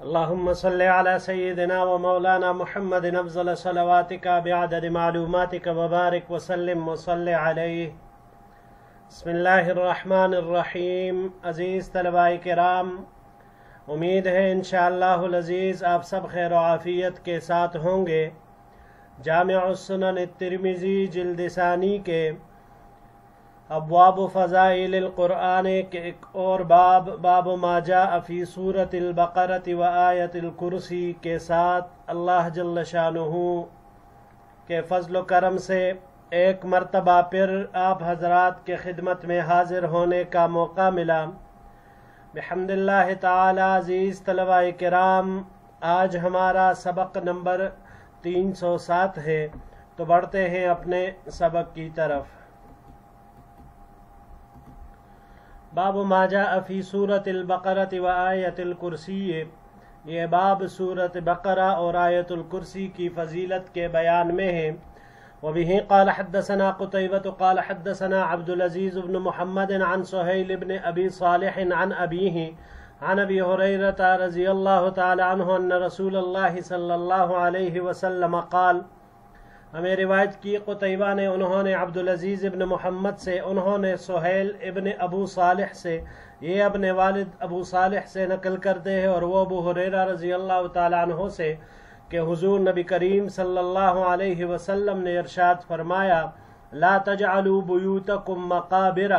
اللهم صل على سيدنا ومولانا محمد افضل صلواتك بعدد معلوماتك وبارك وسلم وصل عليه. بسم اللہ الرحمن الرحیم. عزیز طلباء کرام، امید ہے انشاءاللہ العزیز آپ سب خیر و عافیت کے ساتھ ہوں گے. جامع السنن الترمذی جلد ثانی کے ابواب فضائل القرآن کے ایک اور باب ما جاء فی سورۃ البقرۃ و آیت الکرسی کے ساتھ اللہ جل شانہ کے فضل و کرم سے ایک مرتبہ پھر آپ حضرات کے خدمت میں حاضر ہونے کا موقع ملا. بحمد اللہ تعالی. عزیز طلباء کرام، آج ہمارا سبق نمبر 307 ہے، تو بڑھتے ہیں اپنے سبق کی طرف. باب ما جاء فی سورۃ البقرۃ و آیت الکرسی. یہ باب سورۃ بقرہ اور آیت الکرسی کی فضیلت کے بیان میں ہے. وبه قال حدثنا قتيبة قال حدثنا عبد العزيز بن محمد عن سهيل بن أبي صالح عن أبيه عن أبي هريرة رضي الله تعالى عنه أن رسول الله صلى الله عليه وسلم قال. ہمیں روایت کی قتیبہ نے، انہوں نے عبد العزیز ابن محمد سے، انہوں نے سہیل ابن ابو صالح سے، یہ اپنے والد ابو صالح سے نقل کرتے ہیں، اور وہ ابو ہریرہ رضی اللہ تعالیٰ عنہ سے کہ حضور نبی کریم صلی اللہ علیہ وسلم نے ارشاد فرمایا: لا تجعلوا بیوتکم مقابر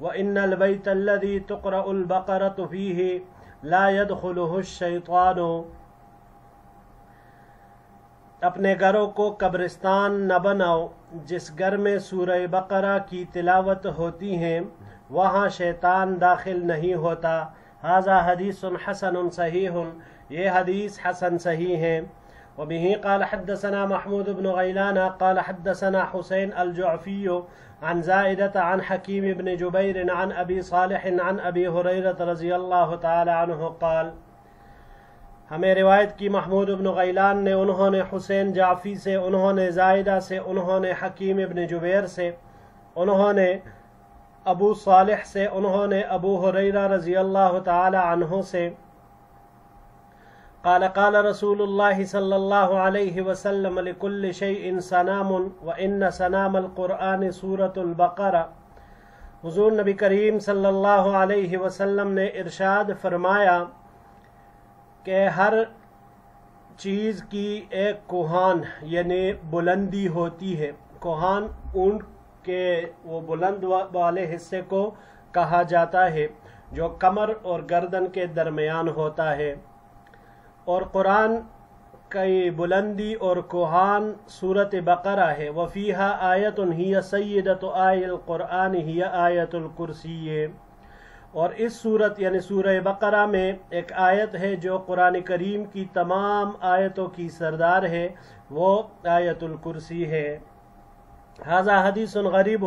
وان البیت الذی تقرأ البقرۃ فیہ لا يدخلہ الشیطان. اپنے گھروں کو قبرستان نہ بناؤ جس گھر میں سورہ بقرہ کی تلاوت ہوتی ہے وہاں شیطان داخل نہیں ہوتا. ھذا حدیث حسن صحیح. یہ حدیث حسن صحیح ہے. وبه قال حدثنا محمود بن غیلان قال حدثنا حسین الجعفی عن زائدة عن حکیم بن جبیر عن ابی صالح عن ابی ہریرہ رضی اللہ تعالی عنہ قال. ہمیں روایت کی محمود بن غیلان نے، انہوں نے حسین جعفی سے، انہوں نے زائدہ سے، انہوں نے حکیم ابن جبیر سے، انہوں نے ابو صالح سے، انہوں نے ابو ہریرہ رضی اللہ تعالی عنہ سے قال قال رسول اللہ صلی اللہ علیہ وسلم: لكل شيء سنام وان سنام القرآن سورۃ البقرہ. حضور نبی کریم صلی اللہ علیہ وسلم نے ارشاد فرمایا کہ ہر چیز کی ایک کوہان یعنی بلندی ہوتی ہے. کوہان اونٹ کے وہ بلند والے حصے کو کہا جاتا ہے جو کمر اور گردن کے درمیان ہوتا ہے، اور قرآن کی بلندی اور کوہان سورۃ بقرہ ہے. وفیہا آیت ہی سیدۃ آی القرآن ہی آیت الکرسی. اور اس صورت یعنی سورہ بقرہ میں ایک آیت ہے جو قرآن کریم کی تمام آیتوں کی سردار ہے، وہ آیت الکرسی ہے. ھذا حدیث غریب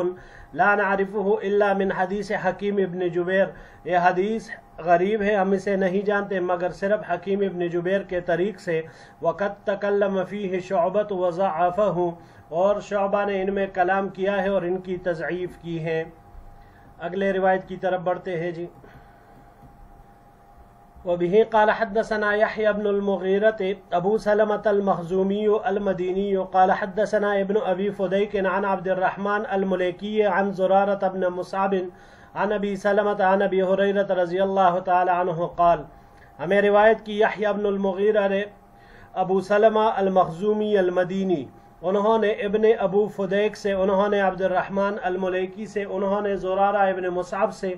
لا نعرفہ الا من حدیث حکیم ابن جبیر. یہ حدیث غریب ہے، ہم اسے نہیں جانتے مگر صرف حکیم ابن جبیر کے طریق سے. وقد تکلم فیہ شعبۃ وضعفہ. اور شعبہ نے ان میں کلام کیا ہے اور ان کی تضعیف کی ہے. اگلے روایت کی طرف بڑھتے ہیں جی. وبه قال حدثنا يحيى بن المغيرة ابو سلمة المخزومي المديني قال حدثنا ابن ابي فديك عن عبد الرحمن المليكي عن زرارة بن مصعب عن ابي سلمة عن ابي هريرة رضي الله تعالى عنه قال. ہمیں روایت کی یحییٰ بن المغیرہ نے ابو سلمہ المخزومی المدینی، انہوں نے ابن ابو فدیک سے، انہوں نے عبد الرحمن الملیکی سے، انہوں نے زرارہ ابن مصعب سے،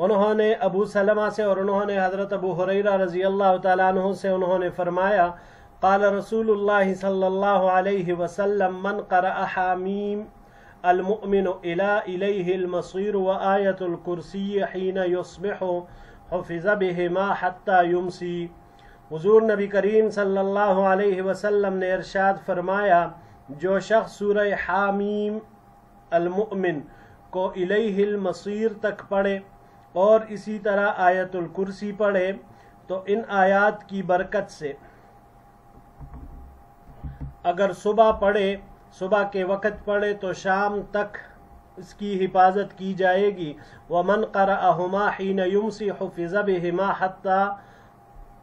انہوں نے ابو سلمہ سے، اور انہوں نے حضرت ابو ہریرہ رضی اللہ تعالیٰ عنہ سے انہوں نے فرمایا: قال رسول اللہ صلی اللہ علیہ وسلم: من قرأ حامیم المؤمن الیہ المصیر وآیت الکرسی حین یصبح حفظ بہما حتی یمسی. حضور نبی کریم صلی اللہ علیہ وسلم نے ارشاد فرمایا: جو شخص سورہ حامیم المؤمن کو الیہ المصیر تک پڑھے اور اسی طرح آیت الکرسی پڑھے تو ان آیات کی برکت سے اگر صبح پڑھے، صبح کے وقت پڑھے تو شام تک اس کی حفاظت کی جائے گی. ومن قرأہما حین یمسی حفظ بہما حتی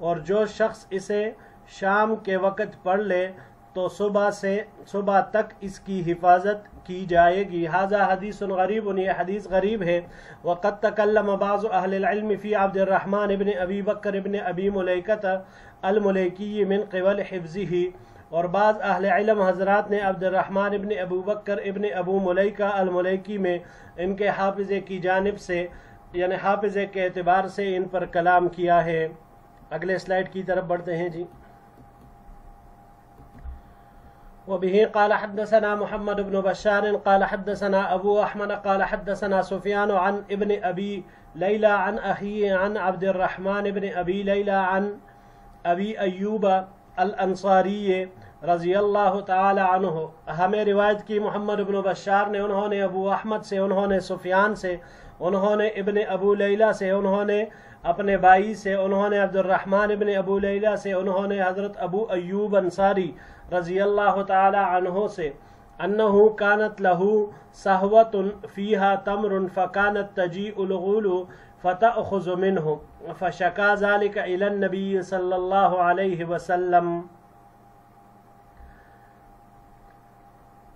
اور جو شخص اسے شام کے وقت پڑھ لے تو صبح تک اس کی حفاظت کی جائے گی۔ ھذا حدیث غریب، یہ حدیث غریب ہے۔ وقد تکلم بعض اہل العلم فی عبد الرحمن ابن ابی بکر ابن ابی ملیکۃ الملیکی من قبل حفظہ، اور بعض اہل علم حضرات نے عبد الرحمن ابن ابو بکر ابن ابو ملیکہ الملیکی میں ان کے حافظے کی جانب سے، یعنی حافظے کے اعتبار سے ان پر کلام کیا ہے۔ اگلے سلائیڈ کی طرف بڑھتے ہیں جی۔ وبه قال حدثنا محمد بن بشار قال حدثنا ابو احمد قال حدثنا سفيان عن ابن ابي ليلى عن اخيه عن عبد الرحمن بن ابي ليلى عن ابي ايوب الانصاری رضی اللہ تعالی عنہ، ہمیں روایت کی محمد بن بشار نے، انہوں نے ابو احمد سے، انہوں نے سفیان سے، انہوں نے ابن ابو لیلہ سے، انہوں نے اپنے بھائی سے، انہوں نے عبد الرحمن ابن ابو لیلہ سے، انہوں نے حضرت ابو ایوب انصاری رضی اللہ تعالی عنہ سے، انہو کانت لہو صحوت فیہا تمر فکانت تجیء الغول فتأخذ منہ فشکا ذلك الی النبی صلی اللہ علیہ وسلم۔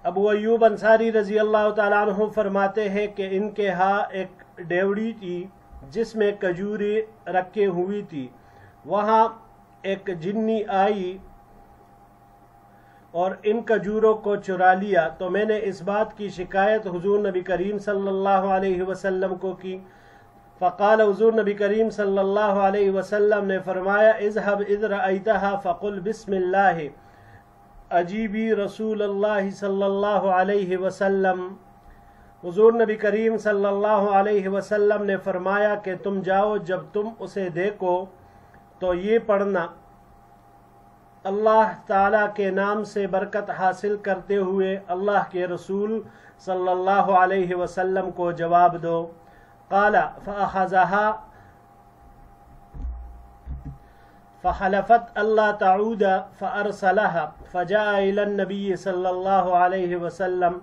ابو ایوب انصاری رضی اللہ تعالیٰ عنہ فرماتے ہیں کہ ان کے ہاں ایک ڈیوڑی تھی جس میں کھجوریں رکھے ہوئی تھی، وہاں ایک جنی آئی اور ان کھجوروں کو چرا لیا، تو میں نے اس بات کی شکایت حضور نبی کریم صلی اللہ علیہ وسلم کو کی، فقال، حضور نبی کریم صلی اللہ علیہ وسلم نے فرمایا، اذهب اذ رأیتها فقل بسم اللہ اجیبی رسول اللہ صلی اللہ علیہ وسلم۔ حضور نبی کریم صلی اللہ علیہ وسلم نے فرمایا کہ تم جاؤ، جب تم اسے دیکھو تو یہ پڑھنا، اللہ تعالیٰ کے نام سے برکت حاصل کرتے ہوئے اللہ کے رسول صلی اللہ علیہ وسلم کو جواب دو۔ قال فأخذها فحلفت اللہ تعود فأرسلها فجاء إلى النبي صلی اللہ علیہ وسلم۔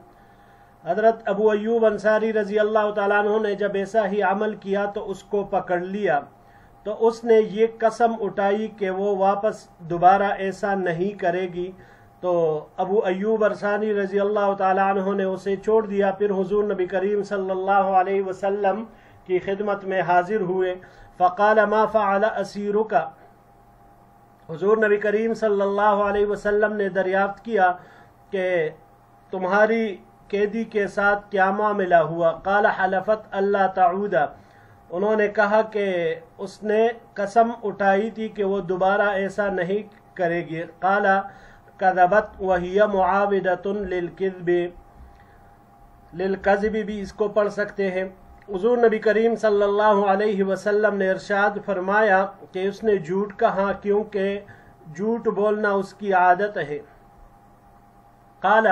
حضرت ابو ایوب انصاری رضی اللہ تعالیٰ عنہ نے جب ایسا ہی عمل کیا تو اس کو پکڑ لیا، تو اس نے یہ قسم اٹھائی کہ وہ واپس دوبارہ ایسا نہیں کرے گی، تو ابو ایوب انصاری رضی اللہ تعالیٰ عنہ نے اسے چھوڑ دیا۔ پھر حضور نبی کریم صلی اللہ علیہ وسلم کی خدمت میں حاضر ہوئے، فقال ما فعل اسیرک، حضور نبی کریم صلی اللہ علیہ وسلم نے دریافت کیا کہ تمہاری قیدی کے ساتھ کیا معاملہ ہوا؟ قال حلفت اللہ تعود، انہوں نے کہا کہ اس نے قسم اٹھائی تھی کہ وہ دوبارہ ایسا نہیں کرے گی۔ قال کذبت وہی معاودۃ للکذب، للکذب بھی اس کو پڑھ سکتے ہیں۔ حضور نبی کریم صلی اللہ علیہ وسلم نے ارشاد فرمایا کہ اس نے جھوٹ کہا کیونکہ جھوٹ بولنا اس کی عادت ہے۔ قال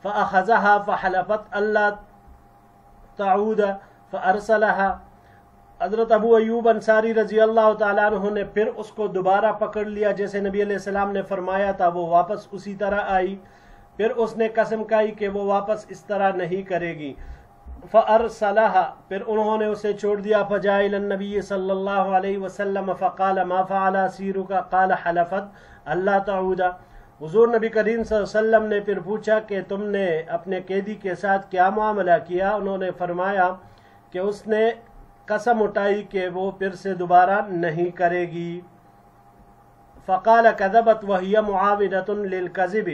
فأخذها فحلفت اللہ تعود فأرسلها، حضرت ابو ایوب انصاری رضی اللہ تعالیٰ عنہ نے پھر اس کو دوبارہ پکڑ لیا جیسے نبی علیہ السلام نے فرمایا تھا، وہ واپس اسی طرح آئی، پھر اس نے قسم کھائی کہ وہ واپس اس طرح نہیں کرے گی۔ فأرسلها، پھر انہوں نے اسے چھوڑ دیا۔ فجاء إلى النبي صلی اللہ علیہ وسلم فقال ما فعل اسیرک؟ قال حلفت اللہ تعود۔ حضور نبی کریم صلی اللہ علیہ وسلم نے پھر پوچھا کہ تم نے اپنے قیدی کے ساتھ کیا معاملہ کیا؟ انہوں نے فرمایا کہ اس نے قسم اٹھائی کہ وہ پھر سے دوبارہ نہیں کرے گی۔ فقال کذبت وہی معاودۃ للکذب،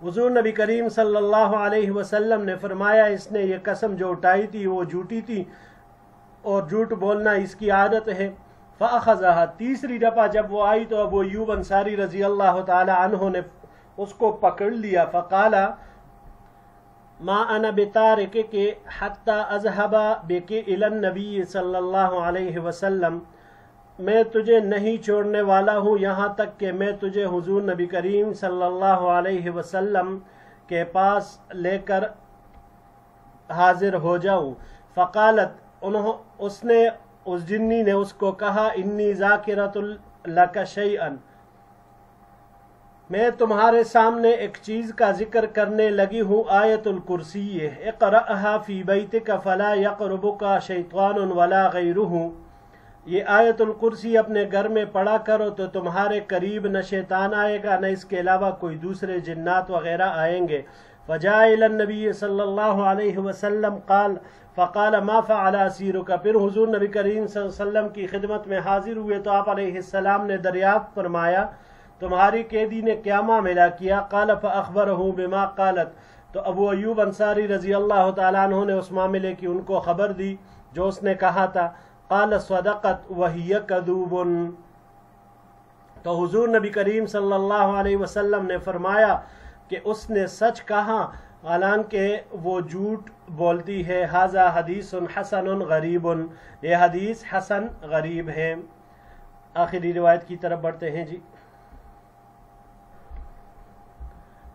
حضور نبی کریم صلی اللہ علیہ وسلم نے فرمایا اس نے یہ قسم جو اٹھائی تھی وہ جھوٹی تھی اور جھوٹ بولنا اس کی عادت ہے۔ فأخذها، تیسری دفعہ جب وہ آئی تو ابو ایوب انصاری رضی اللہ تعالی عنہ نے اس کو پکڑ لیا۔ فقال ما انا بتارکک حتی اذهب بک الی النبی صلی اللہ علیہ وسلم، میں تجھے نہیں چھوڑنے والا ہوں یہاں تک کہ میں تجھے حضور نبی کریم صلی اللہ علیہ وسلم کے پاس لے کر حاضر ہو جاؤں۔ فقالت، اس جنی نے اس کو کہا انی ذاکرۃ لک شیئا، میں تمہارے سامنے ایک چیز کا ذکر کرنے لگی ہوں، آیت الکرسی، اقرأها فی بیتک فلا یقربک شیطان ولا غیرہ، یہ آیت الکرسی اپنے گھر میں پڑھا کرو تو تمہارے قریب نہ شیطان آئے گا نہ اس کے علاوہ کوئی دوسرے جنات وغیرہ آئیں گے۔ فجاء الى النبی صلی اللہ علیہ وسلم فقال ما فعل اسیرک، پھر حضور نبی کریم صلی اللہ علیہ وسلم کی خدمت میں حاضر ہوئے تو آپ علیہ السلام نے دریافت فرمایا تمہاری قیدی نے کیا معاملہ کیا؟ قال فاخبرہ بما قالت، تو ابو ایوب انصاری رضی اللہ تعالیٰ عنہ نے اس معاملے کی ان کو خبر دی جو اس نے کہا تھا۔ قال صدقت وہی کذوب، تو حضور نبی کریم صلی اللہ علیہ وسلم نے فرمایا کہ اس نے سچ کہا حالانکہ وہ جھوٹ بولتی ہے۔ ھذا حدیث حسن غریب، یہ حدیث حسن غریب ہے۔ آخری روایت کی طرف بڑھتے ہیں جی۔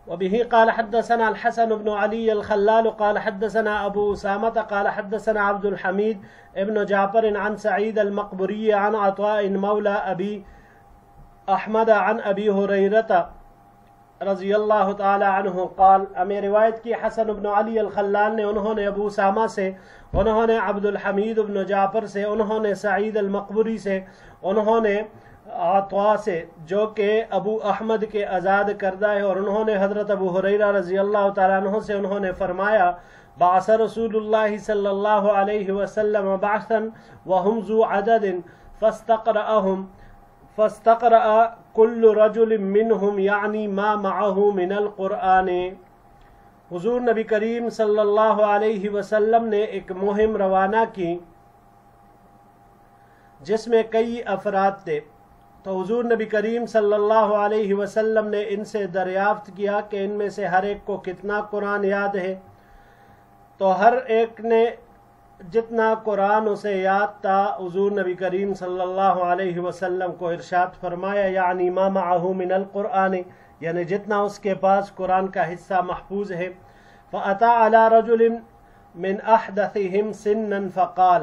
وبه قال حدثنا الحسن بن علي الخلال قال حدثنا أبو أسامة قال حدثنا عبد الحميد ابن جعفر عن سعيد المقبري عن عطاء مولى أبي أحمد عن أبي هريرة رضی اللہ تعالی عنہ قال، ہمیں روایت کی حسن بن علی الخلال نے، انہوں نے ابو اسامہ سے، انہوں نے عبد الحمید بن جعفر سے، انہوں نے سعید المقبری سے، انہوں نے عطاء سے جو کہ ابو احمد کے آزاد کردہ ہے، اور انہوں نے حضرت ابو ہریرہ رضی اللہ تعالیٰ عنہ سے انہوں نے فرمایا بعث رسول اللہ صلی اللہ علیہ وسلم بعثا وهم ذو عدد فاستقرأ كل رجل منهم یعنی ما معه من القرآن۔ حضور نبی کریم صلی اللہ علیہ وسلم نے ایک مہم روانہ کی جس میں کئی افراد تھے، تو حضور نبی کریم صلی اللہ علیہ وسلم نے ان سے دریافت کیا کہ ان میں سے ہر ایک کو کتنا قرآن یاد ہے، تو ہر ایک نے جتنا قرآن اسے یاد تھا حضور نبی کریم صلی اللہ علیہ وسلم کو ارشاد فرمایا یعنی ما معه من القرآن، یعنی جتنا اس کے پاس قرآن کا حصہ محفوظ ہے۔ فأتى على رجل من أحدثهم سنا فقال،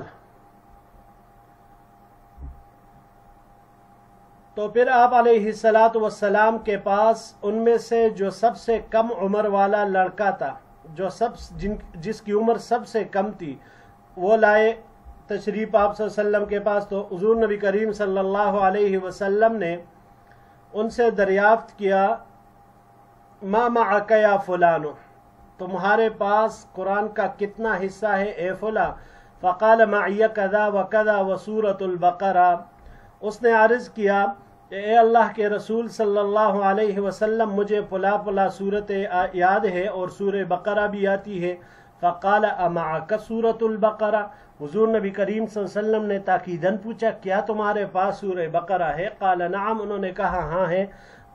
تو پھر آپ علیہ السلام کے پاس ان میں سے جو سب سے کم عمر والا لڑکا تھا، جس کی عمر سب سے کم تھی، وہ لائے تشریف آپ صلی اللہ علیہ وسلم کے پاس، تو حضور نبی کریم صلی اللہ علیہ وسلم نے ان سے دریافت کیا ما معک یا فلانو، تمہارے پاس قرآن کا کتنا حصہ ہے اے فلاں؟ فقال معی کذا و کذا و سورۃ البقرہ، اس نے عرض کیا کہ اے اللہ کے رسول صلی اللہ علیہ وسلم مجھے فلاں فلاں صورت یاد ہے اور سورہ بقرہ بھی آتی ہے۔ فقال امعک سورۃ البقرہ، حضور نبی کریم صلی اللہ علیہ وسلم نے تاکیداً پوچھا کیا تمہارے پاس سورہ بقرہ ہے؟ قال نعم، انہوں نے کہا ہاں ہے۔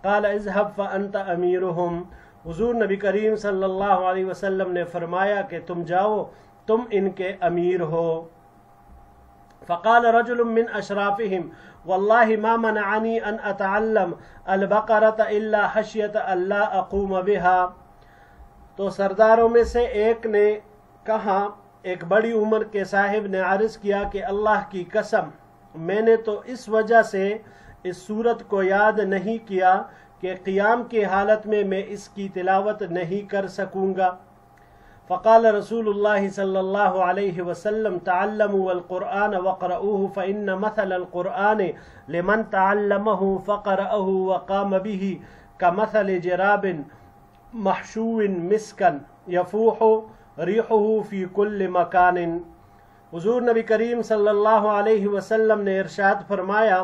قال اذهب فانت امیرهم، حضور نبی کریم صلی اللہ علیہ وسلم نے فرمایا کہ تم جاؤ، تم ان کے امیر ہو۔ فقال رجل من اشرافهم والله ما منعني ان اتعلم البقرة الا خشية الا اقوم بها، تو سرداروں میں سے ایک نے کہا، ایک بڑی عمر کے صاحب نے عرض کیا کہ اللہ کی قسم میں نے تو اس وجہ سے اس صورت کو یاد نہیں کیا کہ قیام کی حالت میں اس کی تلاوت نہیں کر سکوں گا۔ فقال رسول اللہ صلی اللہ علیہ وسلم تعلموا القرآن وقرؤوه فإن مثل القرآن لمن تعلمه فقرأه وقام به كمثل جراب محشو مسكا يفوح ريحه في كل مكان۔ حضور نبی کریم صلی اللہ علیہ وسلم نے ارشاد فرمایا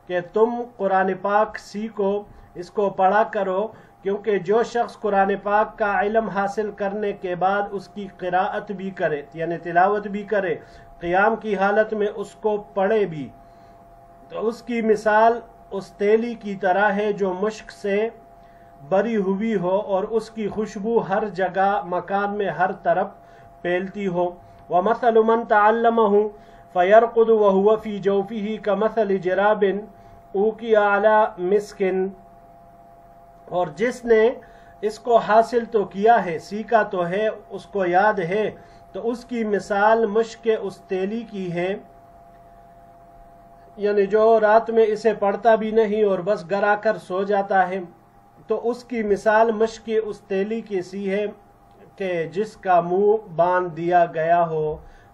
کہ تم قرآن پاک سیکھو، اس کو پڑھا کرو، کیونکہ جو شخص قرآن پاک کا علم حاصل کرنے کے بعد اس کی قراءت بھی کرے یعنی تلاوت بھی کرے، قیام کی حالت میں اس کو پڑھے بھی، تو اس کی مثال اس تیلی کی طرح ہے جو مشک سے بری ہوئی ہو اور اس کی خوشبو ہر جگہ مکان میں ہر طرف پھیلتی ہو۔ وَمَثَلُ مَنْ تَعَلَّمَهُ فَيَرْقُدُ وَهُوَ فِي جَوْفِهِ كَمَثَلِ جِرَابٍ أُوقِيَ عَلَى مِسْكٍ، اور جس نے اس کو حاصل تو کیا ہے، سیکھا تو ہے، اس کو یاد ہے، تو اس کی مثال مشک اس تیلی کی ہے، یعنی جو رات میں اسے پڑھتا بھی نہیں اور بس گرا کر سو جاتا ہے، تو اس کی مثال مشک اس تیلی کی سی ہے کہ جس کا منہ باندھ دیا گیا ہو،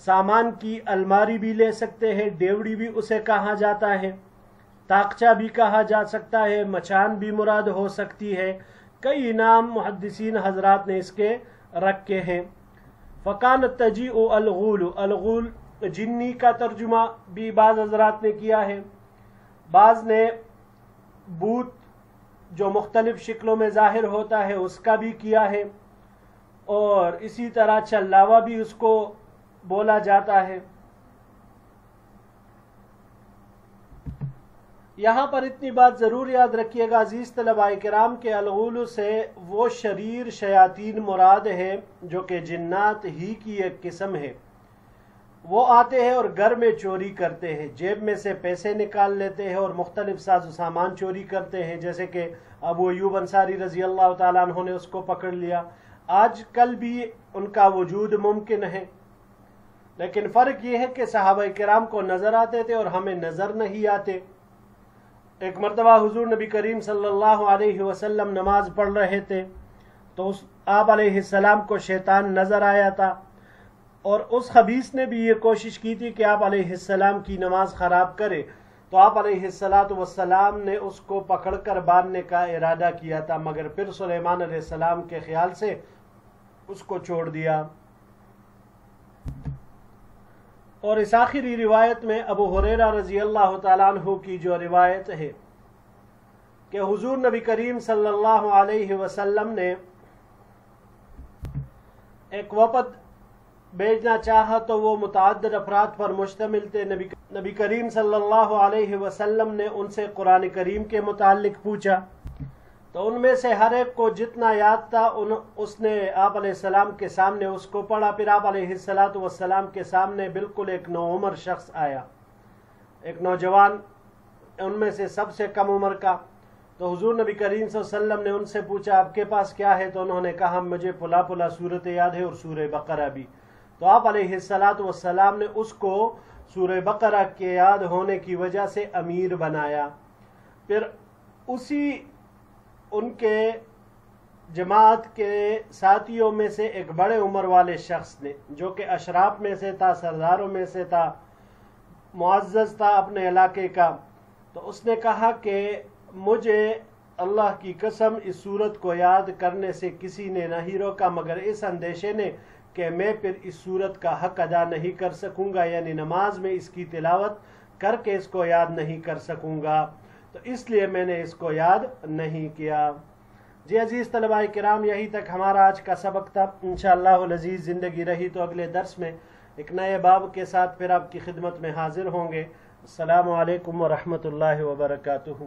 سامان کی الماری بھی لے سکتے ہیں، ڈیوڑی بھی اسے کہا جاتا ہے، تاقچہ بھی کہا جا سکتا ہے، مچان بھی مراد ہو سکتی ہے، کئی نام محدثین حضرات نے اس کے رکھے ہیں۔ فَكَانَتْ تَجِيءُ الْغُولُ، الغول جنی کا ترجمہ بھی بعض حضرات نے کیا ہے، بعض نے بھوت جو مختلف شکلوں میں ظاہر ہوتا ہے اس کا بھی کیا ہے، اور اسی طرح چلاوا بھی اس کو بولا جاتا ہے۔ یہاں پر اتنی بات ضرور یاد رکھیے گا عزیز طلباء کرام کہ الغول سے وہ شریر شیاطین مراد ہے جو کہ جنات ہی کی ایک قسم ہے۔ وہ آتے ہیں اور گھر میں چوری کرتے ہیں، جیب میں سے پیسے نکال لیتے ہیں اور مختلف ساز و سامان چوری کرتے ہیں، جیسے کہ ابو ایوب انصاری رضی اللہ تعالیٰ عنہ نے اس کو پکڑ لیا۔ آج کل بھی ان کا وجود ممکن ہے، لیکن فرق یہ ہے کہ صحابہ کرام کو نظر آتے تھے اور ہمیں نظر نہیں آتے۔ ایک مرتبہ حضور نبی کریم صلی اللہ علیہ وسلم نماز پڑھ رہے تھے تو آپ علیہ السلام کو شیطان نظر آیا تھا، اور اس خبیث نے بھی یہ کوشش کی تھی کہ آپ علیہ السلام کی نماز خراب کرے، تو آپ علیہ السلام نے اس کو پکڑ کر باندھنے کا ارادہ کیا تھا، مگر پھر سلیمان علیہ السلام کے خیال سے اس کو چھوڑ دیا۔ اور اس آخری روایت میں ابو ہریرہ رضی اللہ تعالیٰ عنہ کی جو روایت ہے کہ حضور نبی کریم صلی اللہ علیہ وسلم نے ایک وفد بھیجنا چاہا تو وہ متعدد افراد پر مشتمل تھے۔ نبی کریم صلی اللہ علیہ وسلم نے ان سے قرآن کریم کے متعلق پوچھا، تو ان میں سے ہر ایک کو جتنا یاد تھا اس نے آپ علیہ السلام کے سامنے اس کو پڑھا۔ پھر آپ علیہ السلام کے سامنے بالکل ایک نوعمر شخص آیا، ایک نوجوان، ان میں سے سب سے کم عمر کا۔ تو حضور نبی کریم صلی اللہ علیہ وسلم نے ان سے پوچھا آپ کے پاس کیا ہے؟ تو انہوں نے کہا مجھے پلا پلا صورت یاد ہے اور سورہ بقرہ بھی۔ تو آپ علیہ السلام نے اس کو سورہ بقرہ کے یاد ہونے کی وجہ سے امیر بنایا۔ پھر اسی ان کے جماعت کے ساتھیوں میں سے ایک بڑے عمر والے شخص نے، جو کہ اشراف میں سے تھا، سرداروں میں سے تھا، معزز تھا اپنے علاقے کا، تو اس نے کہا کہ مجھے اللہ کی قسم اس صورت کو یاد کرنے سے کسی نے نہیں روکا مگر اس اندیشے نے کہ میں پھر اس صورت کا حق ادا نہیں کر سکوں گا، یعنی نماز میں اس کی تلاوت کر کے اس کو یاد نہیں کر سکوں گا، تو اس لیے میں نے اس کو یاد نہیں کیا۔ جی عزیز طلباء کرام، یہی تک ہمارا آج کا سبق تھا۔ انشاءاللہ العزیز زندگی رہی تو اگلے درس میں ایک نئے باب کے ساتھ پھر آپ کی خدمت میں حاضر ہوں گے۔ السلام علیکم ورحمۃ اللہ وبرکاتہ۔